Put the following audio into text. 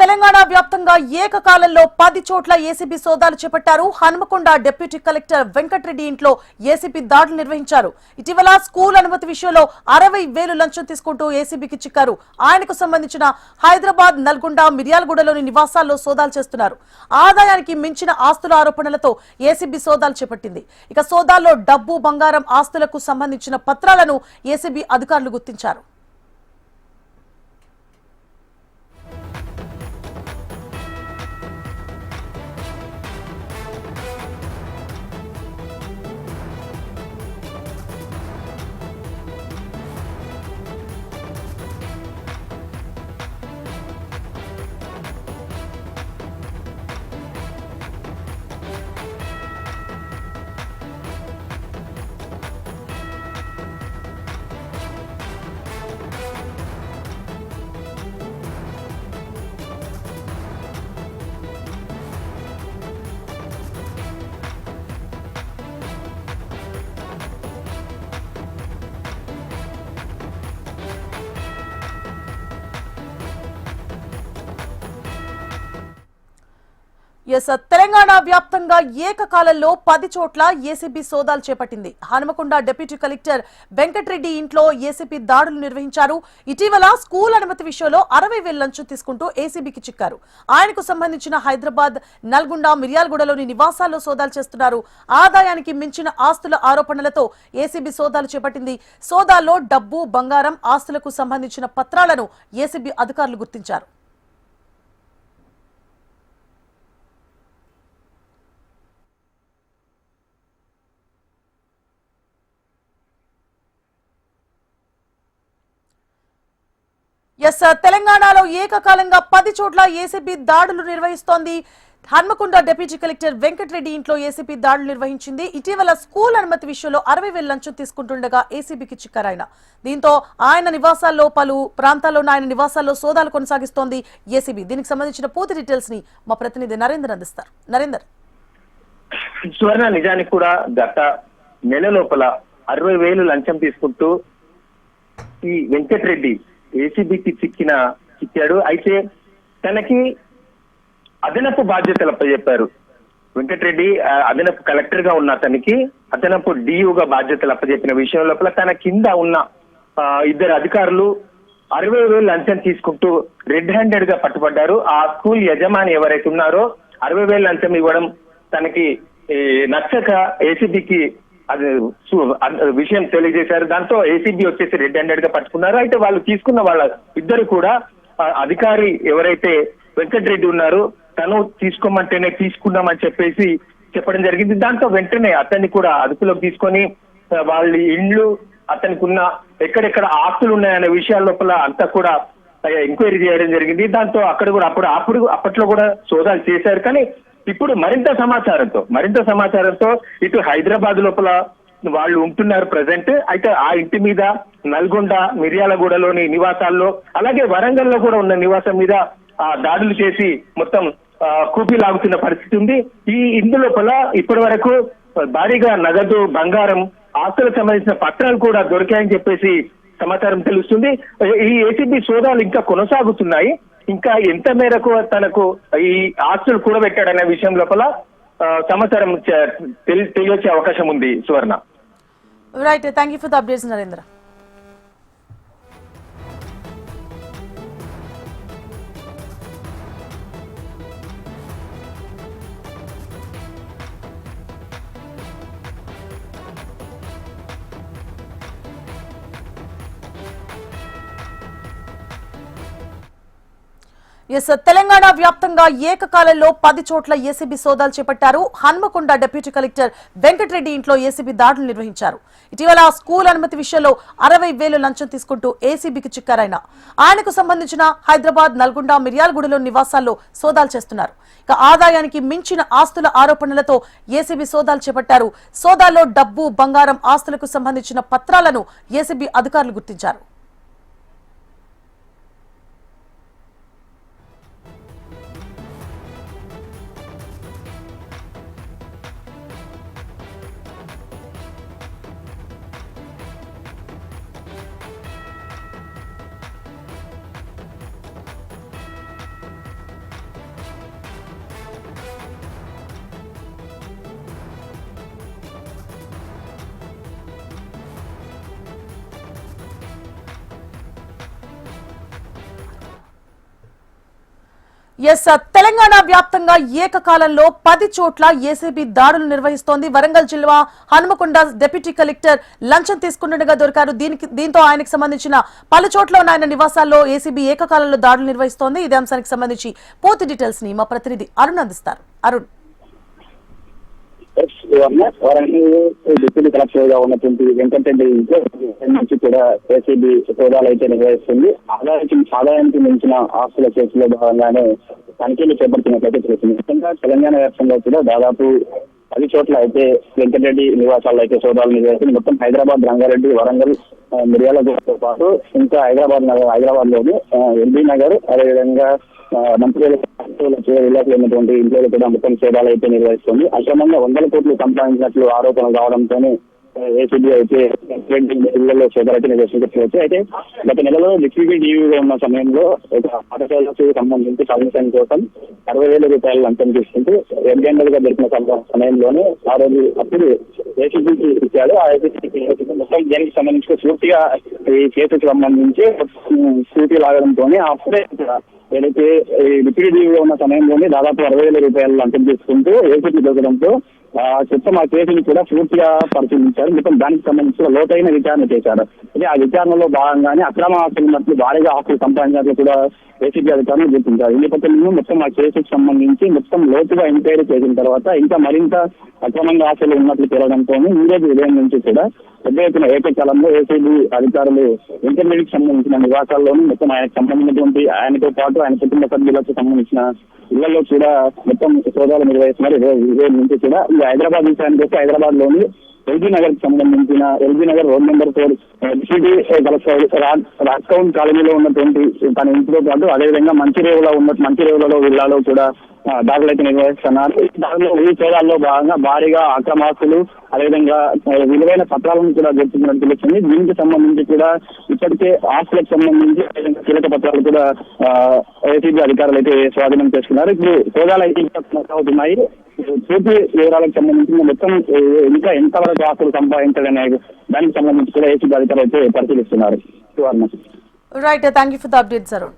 తెలంగాణ వ్యాప్తంగా ఏకకాలంలో 10 చోట్ల ఏసీబీ సోదాలు చేపట్టారు. హనుమకొండ డిప్యూటీ కలెక్టర్ వెంకటరెడ్డి ఇంట్లో ఏసీబీ దాడులు నిర్వహించారు. ఇటీవల స్కూల్ అనుమతి విషయంలో 60,000 లంచం తీసుకుంటూ ఏసీబీకి చిక్కారు. ఆయనకు సంబంధించిన హైదరాబాద్, నల్గొండ, మిర్యాలగూడలోని నివాసాల్లో సోదాలు చేస్తున్నారు. ఆదాయానికి మించిన ఆస్తుల ఆరోపణలతో ఏసీబీ సోదాలు చేపట్టింది. ఇక సోదాల్లో డబ్బు, బంగారం, ఆస్తులకు సంబంధించిన పత్రాలను ఏసీబీ అధికారులు గుర్తించారు. తెలంగాణ వ్యాప్తంగా ఏకకాలంలో 10 చోట్ల ఏసీబీ సోదాలు చేపట్టింది. హనుమకొండ డిప్యూటీ కలెక్టర్ వెంకటరెడ్డి ఇంట్లో ఏసీబీ దాడులు నిర్వహించారు. ఇటీవల స్కూల్ అనుమతి విషయంలో 60,000 లంచం తీసుకుంటూ ఏసీబీకి చిక్కారు. ఆయనకు సంబంధించిన హైదరాబాద్, నల్గొండ, మిర్యాలగూడలోని నివాసాల్లో సోదాలు చేస్తున్నారు. ఆదాయానికి మించిన ఆస్తుల ఆరోపణలతో ఏసీబీ సోదాలు చేపట్టింది. సోదాల్లో డబ్బు, బంగారం, ఆస్తులకు సంబంధించిన పత్రాలను ఏసీబీ అధికారులు గుర్తించారు. తెలంగాణలో ఏకకాలంగా 10 చోట్ల ఏసీబీ దాడులు నిర్వహిస్తోంది. హన్మకొండ డిప్యూటీ కలెక్టర్ వెంకటరెడ్డి ఇంట్లో ఏసీబీ దాడులు నిర్వహించింది. ఇటీవల స్కూల్ అనుమతి విషయంలో 60,000 లంచం తీసుకుంటుండగా ఏసీబీకి చిక్కారాయన. దీంతో ఆయన నివాసాల్లో, పలు ప్రాంతాల్లో ఆయన నివాసాల్లో సోదాలు కొనసాగిస్తోంది ఏసీబీ. దీనికి సంబంధించిన పూర్తి డీటెయిల్స్ ని మా ప్రతినిధి నరేందర్ అందిస్తారు. నరేందర్, సువర్ణ, నిజానికి కూడా గత నెల లోపల 60,000 లంచం తీసుకుంటూ ఈ వెంకటరెడ్డి ఏసీబీకి చిక్కాడు. అయితే తనకి అదనపు బాధ్యతలు అప్పచెప్పారు. వెంకటరెడ్డి అదనపు కలెక్టర్ గా ఉన్న అతనికి అదనపు డియుగా బాధ్యతలు అప్పచెప్పిన విషయం లోపల తన కింద ఉన్న 2 అధికారులు 60,000 లంచం తీసుకుంటూ రెడ్ హ్యాండెడ్ గా పట్టుబడ్డారు. ఆ స్కూల్ యజమాని ఎవరైతే ఉన్నారో 60,000 లంచం ఇవ్వడం తనకి నచ్చక ఏసీబీకి అది విషయం తెలియజేశారు. దాంతో ఏసీబీ వచ్చేసి రెడ్ హ్యాండెడ్ గా పట్టుకున్నారు. అయితే వాళ్ళు తీసుకున్న వాళ్ళ 2 కూడా అధికారి ఎవరైతే వెంకటరెడ్డి ఉన్నారో తను తీసుకోమంటేనే తీసుకున్నామని చెప్పేసి చెప్పడం జరిగింది. దాంతో వెంటనే అతన్ని కూడా అదుపులోకి తీసుకొని వాళ్ళ ఇండ్లు, అతనికి ఉన్న ఎక్కడెక్కడ ఆస్తులు ఉన్నాయనే విషయాల లోపల అంతా కూడా ఎంక్వైరీ చేయడం జరిగింది. దాంతో అక్కడ కూడా అప్పట్లో కూడా సోదాలు చేశారు. కానీ ఇప్పుడు మరింత సమాచారంతో ఇటు హైదరాబాద్ లోపల వాళ్ళు ఉంటున్నారు ప్రజెంట్. అయితే ఆ ఇంటి మీద నల్గొండ, మిర్యాలగూడలోని నివాసాల్లో, అలాగే వరంగల్ లో కూడా ఉన్న నివాసం మీద దాడులు చేసి మొత్తం కూపీ లాగుతున్న పరిస్థితి ఉంది. ఇందులోపల ఇప్పటి వరకు భారీగా నగదు, బంగారం, ఆస్తులకు సంబంధించిన పత్రాలు కూడా దొరికాయని చెప్పేసి సమాచారం తెలుస్తుంది. ఈ ఏసీబీ సోదాలు ఇంకా కొనసాగుతున్నాయి. ఇంకా ఎంత మేరకు తనకు ఈ ఆస్తులు కూడబెట్టాడనే విషయం లోపల సమాచారం తెలియొచ్చే అవకాశం ఉంది. Suvarna, right, thank you for the updates Narendra. Telangana వ్యాప్తంగా ఏకకాలంలో 10 చోట్ల ఏసీబీ సోదాలు చేపట్టారు. హన్మకొండ డిప్యూటీ కలెక్టర్ వెంకటరెడ్డి ఇంట్లో ఏసీబీ దాడులు నిర్వహించారు. ఇటీవల స్కూల్ అనుమతి విషయంలో 60,000 లంచం తీసుకుంటూ ఏసీబీకి చిక్కారాయన. ఆయనకు సంబంధించిన హైదరాబాద్, నల్గొండ, మిర్యాలగూడలో నివాసాల్లో సోదాలు చేస్తున్నారు. ఇక ఆదాయానికి మించిన ఆస్తుల ఆరోపణలతో ఏసీబీ సోదాలు చేపట్టారు. సోదాల్లో డబ్బు, బంగారం, ఆస్తులకు సంబంధించిన పత్రాలను ఏసీబీ అధికారులు గుర్తించారు. ఎస్ తెలంగాణ వ్యాప్తంగా ఏకకాలంలో 10 చోట్ల ఏసీబీ దాడులు నిర్వహిస్తోంది. వరంగల్ జిల్లా హనుమకొండ డిప్యూటీ కలెక్టర్ లంచం తీసుకున్నట్టుగా దొరికారు. దీంతో ఆయనకు సంబంధించిన పలు చోట్ల ఉన్న ఆయన నివాసాల్లో ఏసీబీ ఏకకాలంలో దాడులు నిర్వహిస్తోంది. ఇదే అంశానికి సంబంధించి పూర్తి డీటెయిల్స్ ని మా ప్రతినిధి అరుణ్ అందిస్తారు. అరుణ్, డిప్యూటీ కలెక్టర్ గా ఉన్నటువంటి వెంకటరెడ్డి నుంచి కూడా ఏసీబీ సోదాలు అయితే నిర్వహిస్తుంది. ఆదాయానికి మించిన ఆస్తుల కేసులో భాగంగానే తనిఖీలు చేపడుతున్నట్లయితే తెలుస్తుంది. ముఖ్యంగా తెలంగాణ వ్యాప్తంగా కూడా దాదాపు 10 చోట్ల అయితే వెంకటరెడ్డి నివాసాల్లో అయితే సోదాలు నిర్వహిస్తుంది. మొత్తం హైదరాబాద్, రంగారెడ్డి, వరంగల్, మిర్యాలగూడతో పాటు ఇంకా హైదరాబాద్ లోని ఎల్బీ నగర్, అదేవిధంగా మంత్రులకు ఉన్నటువంటి ఇంట్లో కూడా మొత్తం సోదాలు అయితే నిర్వహిస్తుంది. అక్రమంగా 100 కోట్లు సంపాదించినట్లు ఆరోపణలు రావడంతోనే ఏసీబీ అయితే ఇళ్లలో సోదాలు అయితే నిర్వహించవచ్చు. అయితే గత నెలలో డిప్యూటీ డీవీగా ఉన్న సమయంలో ఒక పాఠశాలకు సంబంధించి పర్మిషన్ కోసం 60,000 రూపాయలు లంచం తీసుకుంటూ రెడ్గండలుగా జరిపిన సమయంలోనే ఆ రోజు అప్పుడు ఏసీబీకి ఇచ్చాడు. ఆ ఏసీబీకి మొత్తం దీనికి సంబంధించి పూర్తిగా ఈ కేసుకు సంబంధించి పూర్తి లాగడంతోనే అప్పుడే ఏదైతే డిప్యూటీ డీవీగా ఉన్న సమయంలోనే దాదాపు 60,000 రూపాయలు లంచం తీసుకుంటూ ఏసీబీ దొరకడంతో మొత్తం ఆ కేసుని కూడా పూర్తిగా పరిశీలించారు. మొత్తం దానికి సంబంధించిన లోతైన విచారణ చేశారు. అయితే ఆ విచారణలో భాగంగానే అక్రమ ఆస్తులు ఉన్నట్లు భారీగా ఆస్తులు సంపాదించినట్లు కూడా ఏసీబీ అధికారులు గుర్తించారు. ఈ నేపథ్యంలో మొత్తం ఆ కేసుకు సంబంధించి మొత్తం లోతుగా ఎంక్వైరీ చేసిన తర్వాత ఇంకా మరింత అక్రమంగా ఆస్తులు ఉన్నట్లు తేలడంతో ఈ రోజు ఉదయం నుంచి కూడా పెద్ద ఎత్తున ఏకకాలంలో ఏసీబీ అధికారులు ఇంటర్మీడియట్ సంబంధించిన నివాసాల్లోనూ మొత్తం ఆయనకు సంబంధించినటువంటి ఆయనతో పాటు ఆయన కుటుంబ సభ్యులకు సంబంధించిన ఇళ్లలో కూడా మొత్తం సోదాలు నిర్వహిస్తున్నారు. ఉదయం నుంచి కూడా ఈ హైదరాబాద్ విషయానికి వస్తే హైదరాబాద్ లోని ఎల్బీ నగర్ కి సంబంధించిన LB Nagar road number 4 deputy collector రాజ్కౌన్ కాలనీలో ఉన్నటువంటి తన ఇంటితో పాటు అదేవిధంగా మంచిరేవులలో విల్లాలో కూడా దాడులు అయితే నిర్వహిస్తున్నారు. దానిలో ఈ సోదాల్లో భాగంగా భారీగా అక్రమాస్తులు అదేవిధంగా విలువైన పత్రాలను కూడా గుర్తించినట్టు తెలుస్తుంది. దీనికి సంబంధించి కూడా ఇప్పటికే ఆస్తులకు సంబంధించి కీలక పత్రాలు కూడా ఏసీబీ అధికారులు అయితే స్వాధీనం చేసుకున్నారు. ఇప్పుడు సోదాలు అయితే ఇంకా కొనసాగుతున్నాయి. పూర్తి వివరాలకు సంబంధించి మొత్తం ఇంకా ఎంతవరకు ఆస్తులు సంపాదించాలనే దానికి సంబంధించి కూడా ఏసీబీ అధికారులు అయితే పరిశీలిస్తున్నారు. Right, thank you for the updates Arun.